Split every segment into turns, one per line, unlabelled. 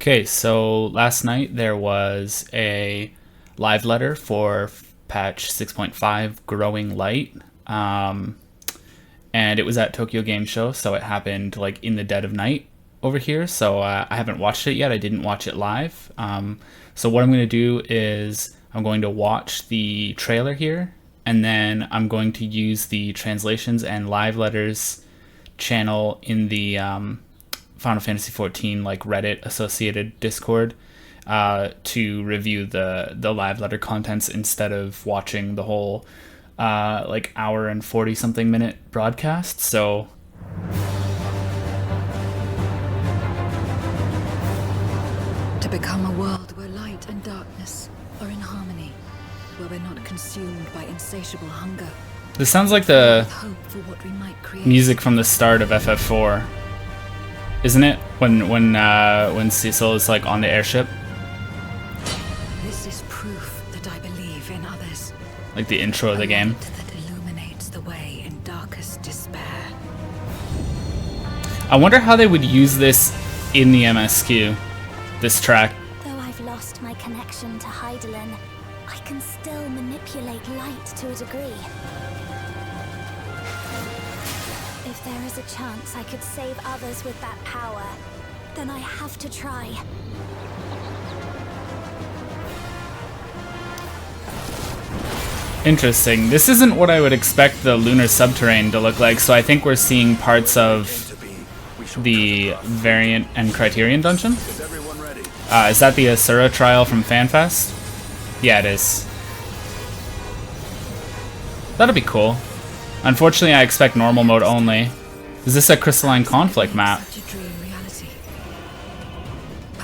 Okay, so last night there was a live letter for patch 6.5 Growing Light. And it was at Tokyo Game Show, so it happened like in the dead of night over here. So I haven't watched it yet. I didn't watch it live. So what I'm going to do is I'm going to watch the trailer here, and then I'm going to use the translations and live letters channel in the Final Fantasy XIV like Reddit associated Discord to review the live letter contents instead of watching the whole like hour and 40 something minute broadcast. So
to become a world where light and darkness are in harmony, where we're not consumed by insatiable hunger.
This sounds like the
Hope for what we might create.
music from the start of FF4, isn't it? When Cecil is like on the airship,
This is proof that I believe in others.
like the intro of the
A
game.
light that illuminates the way in darkest despair.
I wonder how they would use this in the MSQ, this track.
Though I've lost my connection to Heidelin, I can still manipulate light to a degree. If there is a chance I could save others with that power, then I have to try.
Interesting. This isn't what I would expect the lunar subterrane to look like, so I think we're seeing parts of the variant and Criterion dungeon. Is that the Asura trial from FanFest? Yeah, it is. That'll be cool. Unfortunately, I expect normal mode only. Is this a Crystalline Conflict map?
Such a dream reality.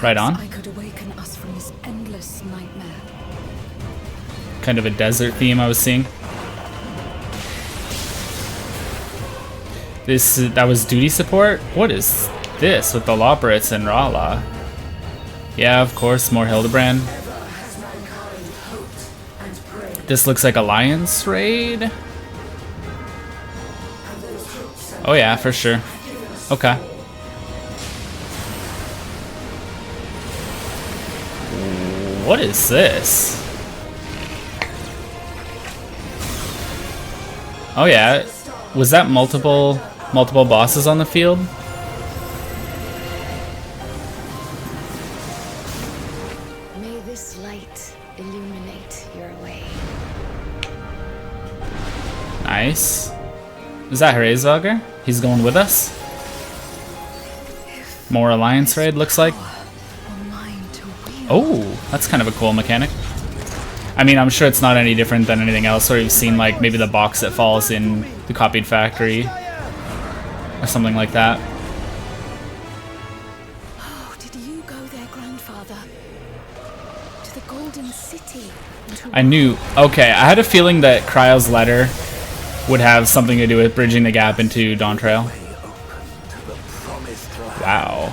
Right on.
I could awaken us from this endless nightmare.
Kind of a desert theme I was seeing. That was duty support? What is this with the Loporits and Rala? Yeah, of course, more Hildebrand. This looks like Alliance raid. Oh yeah, for sure. Okay. What is this? Oh yeah, was that multiple bosses on the field?
May this light illuminate your way.
Nice. Is that Hraesvalgr? He's going with us? More Alliance raid, looks like. Oh, that's kind of a cool mechanic. I mean, I'm sure it's not any different than anything else where you've seen, like, maybe the box that falls in the copied factory. Or something like that.
Oh, did you go there, grandfather? To the Golden City?
I knew. Okay, I had a feeling that Cryo's letter would have something to do with bridging the gap into Dawn Trail. Wow.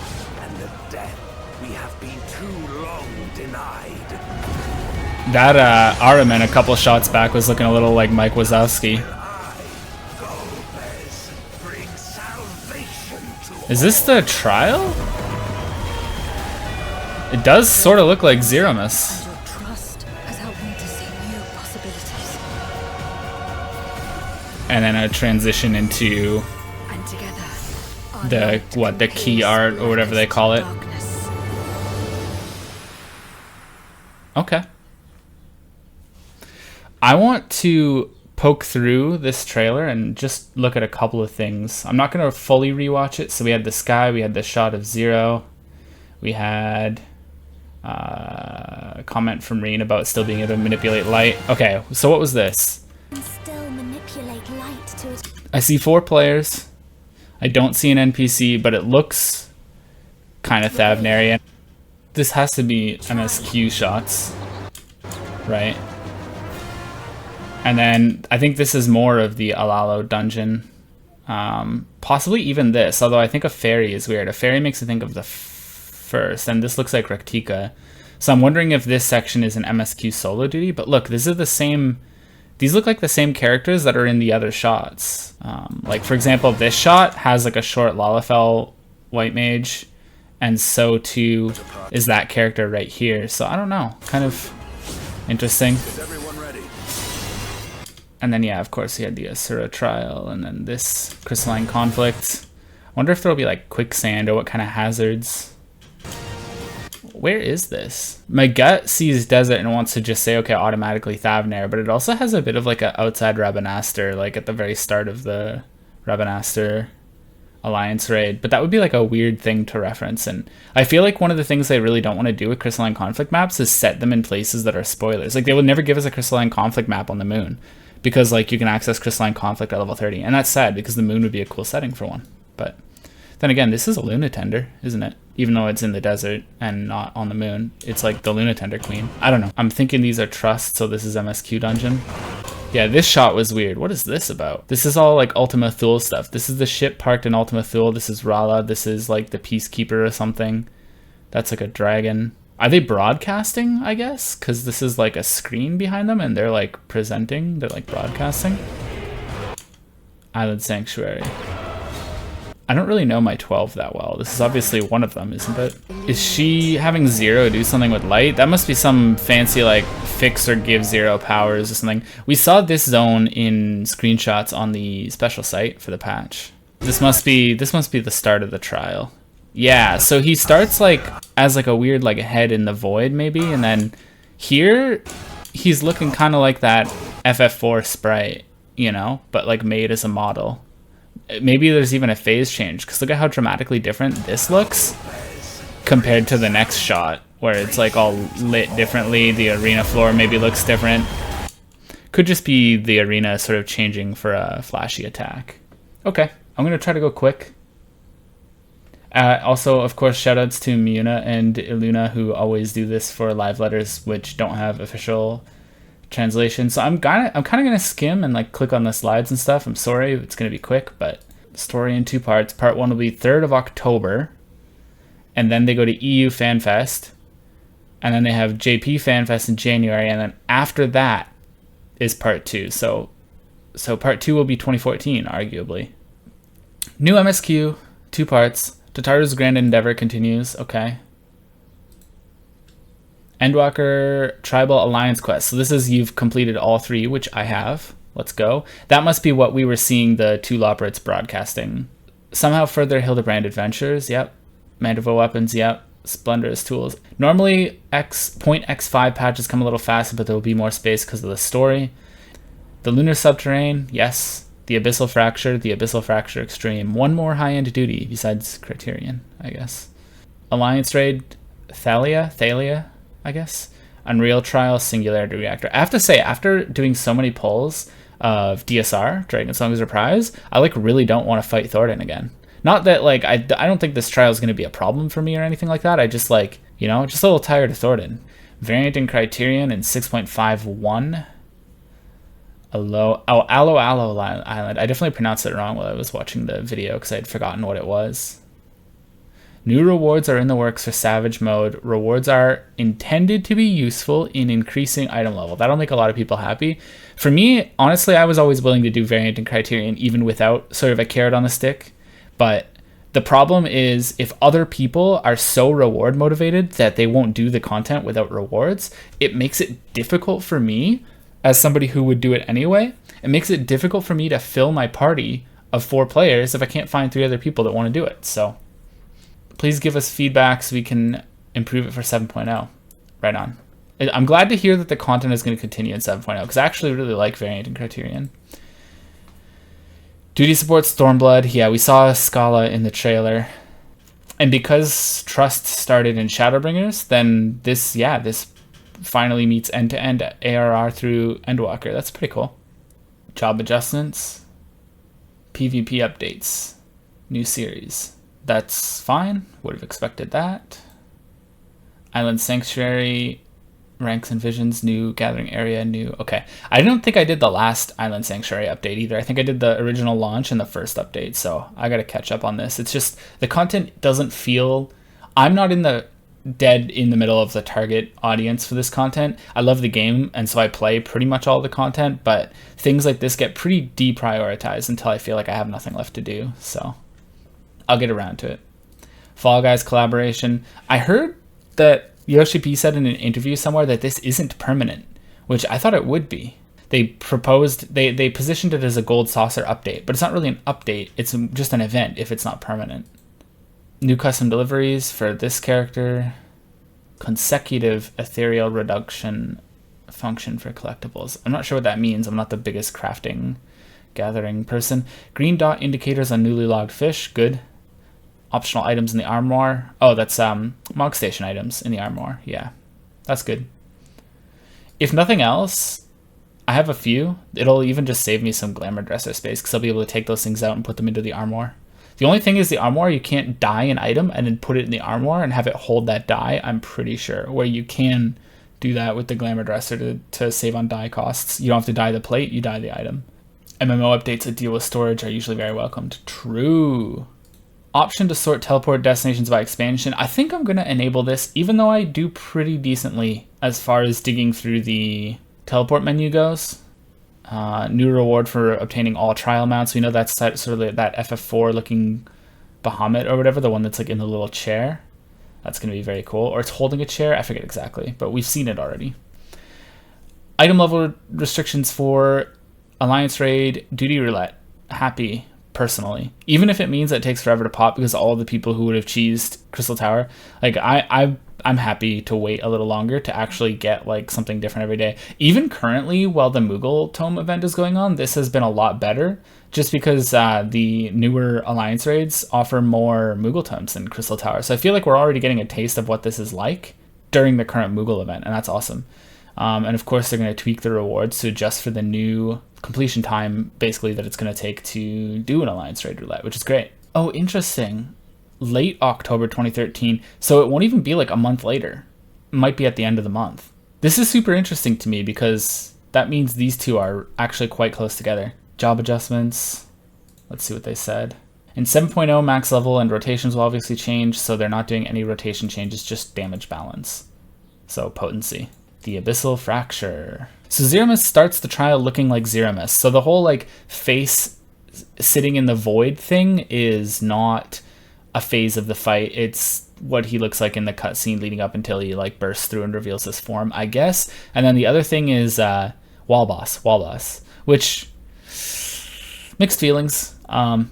That Araman a couple shots back was looking a little like Mike Wazowski. Is this the trial? It does sort of look like Zeromus.
Your trust has helped me to see new possibilities.
And then a transition into
And together, our
the
light
what, the
can
key
pierce
art or whatever they call it.
darkness.
Okay. I want to poke through this trailer and just look at a couple of things. I'm not going to fully rewatch it. So we had the sky, we had the shot of Zero, we had a comment from Reen about still being able to manipulate light. Okay, so what was this?
And still manipulate light to a
I see 4 players. I don't see an NPC, but it looks kind of Thavnarian. This has to be MSQ shots, right? And then I think this is more of the Alalo dungeon. Possibly even this, although I think a fairy is weird. A fairy makes me think of the first, and this looks like Raktika. So I'm wondering if this section is an MSQ solo duty, but look, this is the same. These look like the same characters that are in the other shots. Like, for example, this shot has like a short Lalafell white mage, and so too is that character right here. So I don't know, kind of interesting. And then yeah, of course he had the Asura trial, and then this crystalline conflict. I wonder if there'll be like quicksand or what kind of hazards. Where is this? My gut sees desert and wants to just say, okay, automatically Thavnair, but it also has a bit of like an outside Rabanastre, like at the very start of the Rabanastre Alliance raid. But that would be like a weird thing to reference. And I feel like one of the things they really don't want to do with crystalline conflict maps is set them in places that are spoilers. Like they would never give us a crystalline conflict map on the moon, because like you can access crystalline conflict at level 30. And that's sad, because the moon would be a cool setting for one. But then again, this is a Luna Tender, isn't it? Even though it's in the desert and not on the moon, it's like the Luna Tender Queen. I don't know. I'm thinking these are trusts, so this is MSQ dungeon. Yeah, this shot was weird. What is this about? This is all like Ultima Thule stuff. This is the ship parked in Ultima Thule. This is Rala. This is like the Peacekeeper or something. That's like a dragon. Are they broadcasting, I guess? Because this is like a screen behind them and they're like presenting. They're like broadcasting. Island Sanctuary. I don't really know my 12 that well. This is obviously one of them, isn't it? Is she having 0 do something with light? That must be some fancy like fix or give 0 powers or something. We saw this zone in screenshots on the special site for the patch. This must be the start of the trial. Yeah, so he starts like as like a weird like head in the void maybe, and then here he's looking kind of like that FF4 sprite, you know, but like made as a model. Maybe there's even a phase change, because look at how dramatically different this looks compared to the next shot where it's like all lit differently. The arena floor maybe looks different. Could just be the arena sort of changing for a flashy attack. Okay, I'm gonna try to go quick. Also, of course, shoutouts to Miuna and Iluna, who always do this for live letters which don't have official translation. So I'm kind of gonna skim and like click on the slides and stuff. I'm sorry, it's gonna be quick, but story in 2 parts. Part 1 will be 3rd of October, and then they go to EU FanFest, and then they have JP FanFest in January, and then after that is part 2. So part 2 will be 2014, arguably. New MSQ, 2 parts. Tataru's Grand Endeavor continues. Okay. Endwalker Tribal Alliance Quest. So this is, you've completed all 3, which I have. Let's go. That must be what we were seeing the 2 Loporits broadcasting. Somehow further Hildebrand Adventures. Yep. Mandivo Weapons. Yep. Splendorous Tools. Normally, .x5 patches come a little faster, but there will be more space because of the story. The Lunar Subterrane. Yes. The Abyssal Fracture. The Abyssal Fracture Extreme. 1 more high-end duty besides Criterion, I guess. Alliance Raid. Thalia, I guess. Unreal Trial, Singularity Reactor. I have to say, after doing so many polls of DSR, Dragon Song's Reprise, I like really don't want to fight Thornton again. Not that like I don't think this trial is going to be a problem for me or anything like that. I just like, you know, just a little tired of Thornton. Variant in Criterion in 6.51. Aloe Island. I definitely pronounced it wrong while I was watching the video because I had forgotten what it was. New rewards are in the works for Savage Mode. Rewards are intended to be useful in increasing item level. That'll make a lot of people happy. For me, honestly, I was always willing to do Variant and Criterion even without sort of a carrot on the stick. But the problem is if other people are so reward motivated that they won't do the content without rewards, it makes it difficult for me as somebody who would do it anyway. It makes it difficult for me to fill my party of 4 players if I can't find 3 other people that want to do it. So please give us feedback so we can improve it for 7.0. Right on. I'm glad to hear that the content is going to continue in 7.0 because I actually really like Variant and Criterion. Duty support Stormblood. Yeah, we saw Scala in the trailer. And because Trust started in Shadowbringers, then this finally meets end-to-end ARR through Endwalker. That's pretty cool. Job adjustments. PvP updates. New series. That's fine. Would have expected that. Island Sanctuary, Ranks and Visions, new gathering area, new... Okay. I don't think I did the last Island Sanctuary update either. I think I did the original launch and the first update, so I gotta catch up on this. It's just, the content doesn't feel... I'm not in the dead in the middle of the target audience for this content. I love the game, and so I play pretty much all the content, but things like this get pretty deprioritized until I feel like I have nothing left to do, so... I'll get around to it. Fall Guys collaboration. I heard that Yoshi P said in an interview somewhere that this isn't permanent, which I thought it would be. They positioned it as a gold saucer update, but it's not really an update. It's just an event if it's not permanent. New custom deliveries for this character. Consecutive ethereal reduction function for collectibles. I'm not sure what that means. I'm not the biggest crafting gathering person. Green dot indicators on newly logged fish. Good. Optional items in the armoire. Oh, that's Mog Station items in the armoire. Yeah, that's good. If nothing else, I have a few. It'll even just save me some glamour dresser space because I'll be able to take those things out and put them into the armoire. The only thing is the armoire, you can't dye an item and then put it in the armoire and have it hold that dye, I'm pretty sure. Where you can do that with the glamour dresser to save on dye costs. You don't have to dye the plate, you dye the item. MMO updates that deal with storage are usually very welcomed. True. Option to sort teleport destinations by expansion. I think I'm going to enable this, even though I do pretty decently as far as digging through the teleport menu goes. New reward for obtaining all trial mounts. We know that's sort of that FF4 looking Bahamut or whatever, the one that's like in the little chair. That's going to be very cool. Or it's holding a chair. I forget exactly, but we've seen it already. Item level restrictions for Alliance Raid, Duty Roulette. Happy, personally. Even if it means that it takes forever to pop because all the people who would have cheesed Crystal Tower, like I'm happy to wait a little longer to actually get like something different every day. Even currently, while the Moogle Tome event is going on, this has been a lot better just because the newer Alliance raids offer more Moogle Tomes than Crystal Tower. So I feel like we're already getting a taste of what this is like during the current Moogle event, and that's awesome. And of course, they're going to tweak the rewards to adjust for the new completion time, basically, that it's going to take to do an Alliance raid roulette, which is great. Oh, interesting. Late October 2013, so it won't even be like a month later. It might be at the end of the month. This is super interesting to me because that means these two are actually quite close together. Job adjustments. Let's see what they said. In 7.0, max level and rotations will obviously change, so they're not doing any rotation changes, just damage balance. So potency. The Abyssal Fracture. So Zeramus starts the trial looking like Zeramus. So the whole like face sitting in the void thing is not a phase of the fight. It's what he looks like in the cutscene leading up until he like bursts through and reveals his form, I guess. And then the other thing is Wall Boss, which mixed feelings. I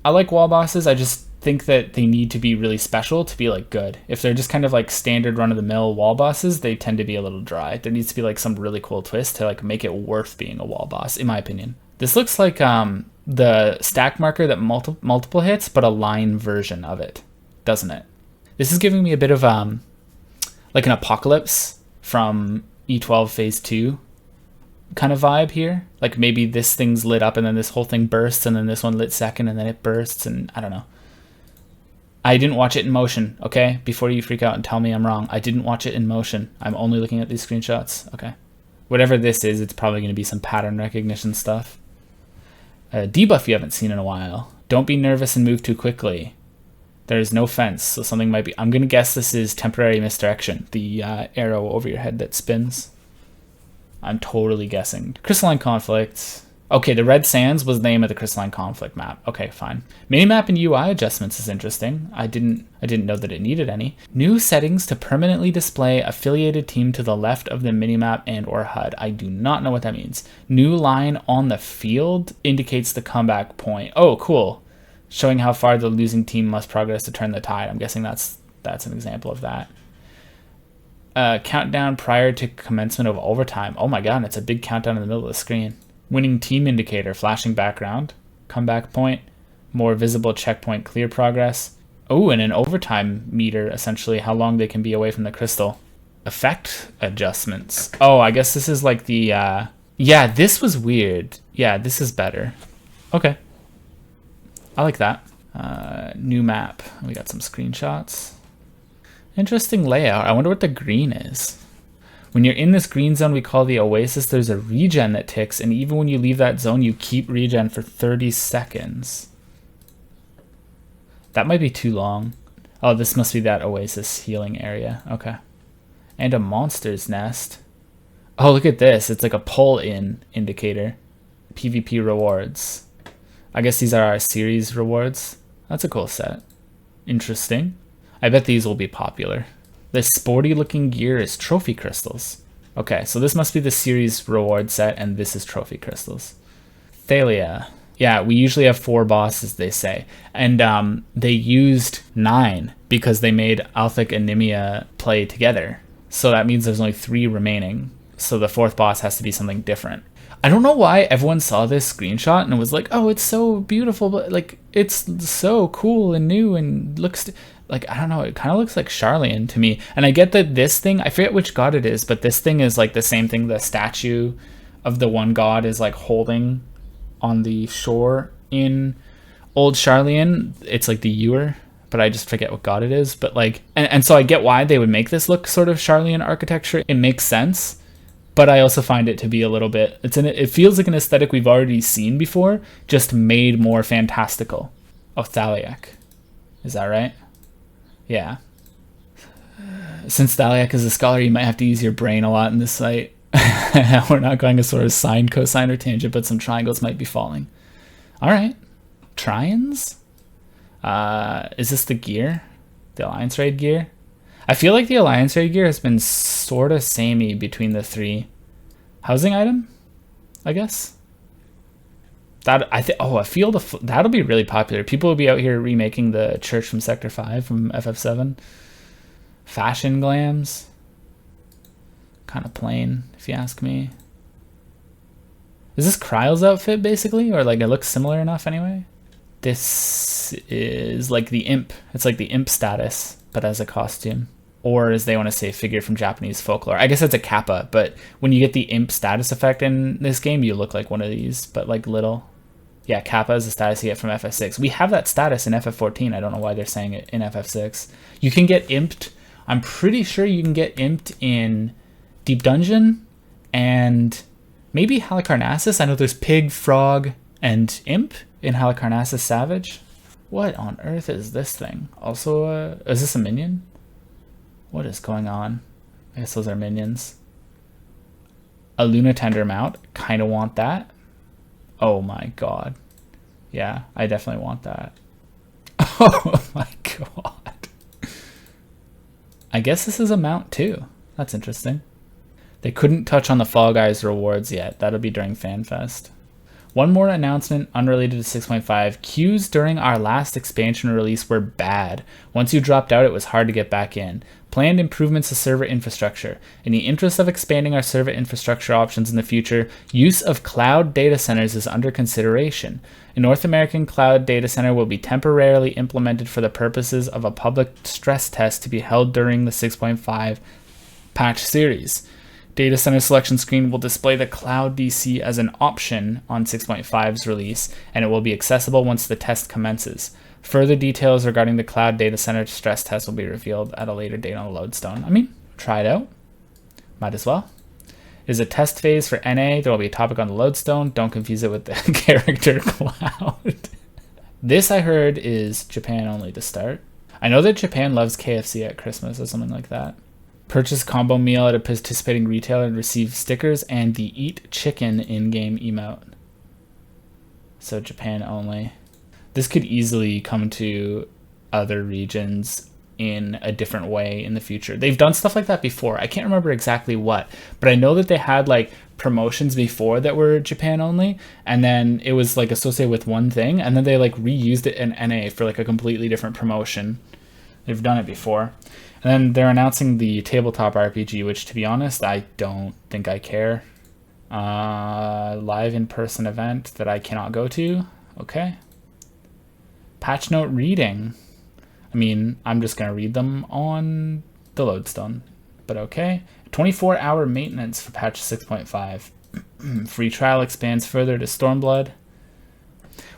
like wall bosses. I just think that they need to be really special to be like good. If they're just kind of like standard run-of-the-mill wall bosses, they tend to be a little dry. There needs to be like some really cool twist to like make it worth being a wall boss, in my opinion. This looks like the stack marker that multiple hits, but a line version of it, doesn't it? This is giving me a bit of like an Apocalypse from E12 Phase 2 kind of vibe here. Like maybe this thing's lit up and then this whole thing bursts and then this one lit second and then it bursts, and I don't know. I didn't watch it in motion, okay? Before you freak out and tell me I'm wrong, I didn't watch it in motion. I'm only looking at these screenshots, okay? Whatever this is, it's probably going to be some pattern recognition stuff. Debuff you haven't seen in a while. Don't be nervous and move too quickly. There's no fence, so something might be... I'm going to guess this is temporary misdirection. The arrow over your head that spins. I'm totally guessing. Crystalline Conflict. Okay, the Red Sands was the name of the Crystalline Conflict map. Okay, fine. Minimap and UI adjustments is interesting. I didn't know that it needed any. New settings to permanently display affiliated team to the left of the minimap and or HUD. I do not know what that means. New line on the field indicates the comeback point. Oh, cool. Showing how far the losing team must progress to turn the tide. I'm guessing that's an example of that. Countdown prior to commencement of overtime. Oh my god, it's a big countdown in the middle of the screen. Winning team indicator, flashing background, comeback point, more visible checkpoint, clear progress. Oh, and an overtime meter, essentially, how long they can be away from the crystal. Effect adjustments. Oh, I guess this is like the, yeah, this was weird. Yeah, this is better. Okay. I like that. New map. We got some screenshots. Interesting layout. I wonder what the green is. When you're in this green zone we call the Oasis, there's a regen that ticks, and even when you leave that zone, you keep regen for 30 seconds. That might be too long. Oh, this must be that Oasis healing area. Okay. And a monster's nest. Oh, look at this. It's like a pull-in indicator. PvP rewards. I guess these are our series rewards. That's a cool set. Interesting. I bet these will be popular. This sporty looking gear is trophy crystals. Okay, so this must be the series reward set, and this is trophy crystals. Thalia. Yeah, we usually have 4 bosses, they say. And they used 9 because they made Alphic and Nimia play together. So that means there's only 3 remaining. So the 4th boss has to be something different. I don't know why everyone saw this screenshot and was like, oh, it's so beautiful, but like, it's so cool and new and looks like, I don't know, it kind of looks like Charlian to me. And I get that this thing, I forget which god it is, but this thing is like the same thing the statue of the one god is like holding on the shore in Old Charlian. It's like the ewer, but I just forget what god it is. But like, and so I get why they would make this look sort of Charlian architecture. It makes sense. But I also find it to be a little bit, it feels like an aesthetic we've already seen before, just made more fantastical. Oh, Thaliak. Is that right? Yeah. Since Thaliak is a scholar, you might have to use your brain a lot in this site. We're not going a sort of sine, cosine, or tangent, but some triangles might be falling. All right. Trions? Is this the gear? The Alliance Raid gear? I feel like the Alliance Raid gear has been sort of samey between the 3. Housing item, I guess. I feel that'll be really popular. People will be out here remaking the church from Sector 5 from FF7. Fashion glams. Kind of plain, if you ask me. Is this Kryle's outfit, basically? Or like it looks similar enough anyway? This is like the imp. It's like the imp status, but as a costume. Or as they want to say, figure from Japanese folklore. I guess it's a kappa, but when you get the imp status effect in this game, you look like one of these, but like little. Yeah, kappa is the status you get from FF6. We have that status in FF14. I don't know why they're saying it in FF6. You can get imped. I'm pretty sure you can get imped in Deep Dungeon and maybe Halicarnassus. I know there's pig, frog, and imp in Halicarnassus Savage. What on earth is this thing? Also, is this a minion? What is going on? I guess those are minions. A Luna Tender mount. Kind of want that. Oh my god. Yeah, I definitely want that. Oh my god. I guess this is a mount too. That's interesting. They couldn't touch on the Fall Guys rewards yet. That'll be during FanFest. One more announcement unrelated to 6.5. Queues during our last expansion release were bad. Once you dropped out, it was hard to get back in. Planned improvements to server infrastructure. In the interest of expanding our server infrastructure options in the future, use of cloud data centers is under consideration. A North American cloud data center will be temporarily implemented for the purposes of a public stress test to be held during the 6.5 patch series. Data center selection screen will display the Cloud DC as an option on 6.5's release, and it will be accessible once the test commences. Further details regarding the Cloud Data Center stress test will be revealed at a later date on the Lodestone. I mean, try it out. Might as well. It is a test phase for NA. There will be a topic on the Lodestone. Don't confuse it with the character Cloud. This, I heard, is Japan only to start. I know that Japan loves KFC at Christmas or something like that. Purchase combo meal at a participating retailer and receive stickers and the Eat Chicken in-game emote. So Japan only. This could easily come to other regions in a different way in the future. They've done stuff like that before. I can't remember exactly what, but I know that they had like promotions before that were Japan only, and then it was like associated with one thing, and then they like reused it in NA for like a completely different promotion. They've done it before. And then they're announcing the tabletop RPG, which, to be honest, I don't think I care. Live in-person event that I cannot go to. Okay. Patch note reading. I mean, I'm just going to read them on the Lodestone. But okay. 24-hour maintenance for patch 6.5. Free trial expands further to Stormblood.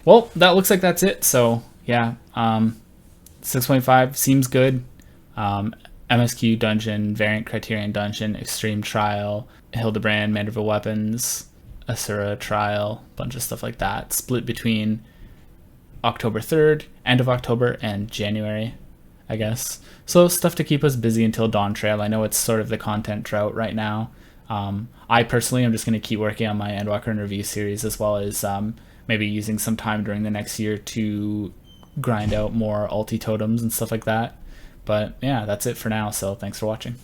Well, that looks like that's it. So, yeah. 6.5 seems good. MSQ dungeon, variant Criterion dungeon, extreme trial, Hildebrand, Manderville weapons, Asura trial, bunch of stuff like that. Split between October 3rd, end of October, and January, I guess. So stuff to keep us busy until Dawn Trail. I know it's sort of the content drought right now. I personally am just going to keep working on my Endwalker and review series, as well as maybe using some time during the next year to grind out more ulti totems and stuff like that. But yeah, that's it for now, so thanks for watching.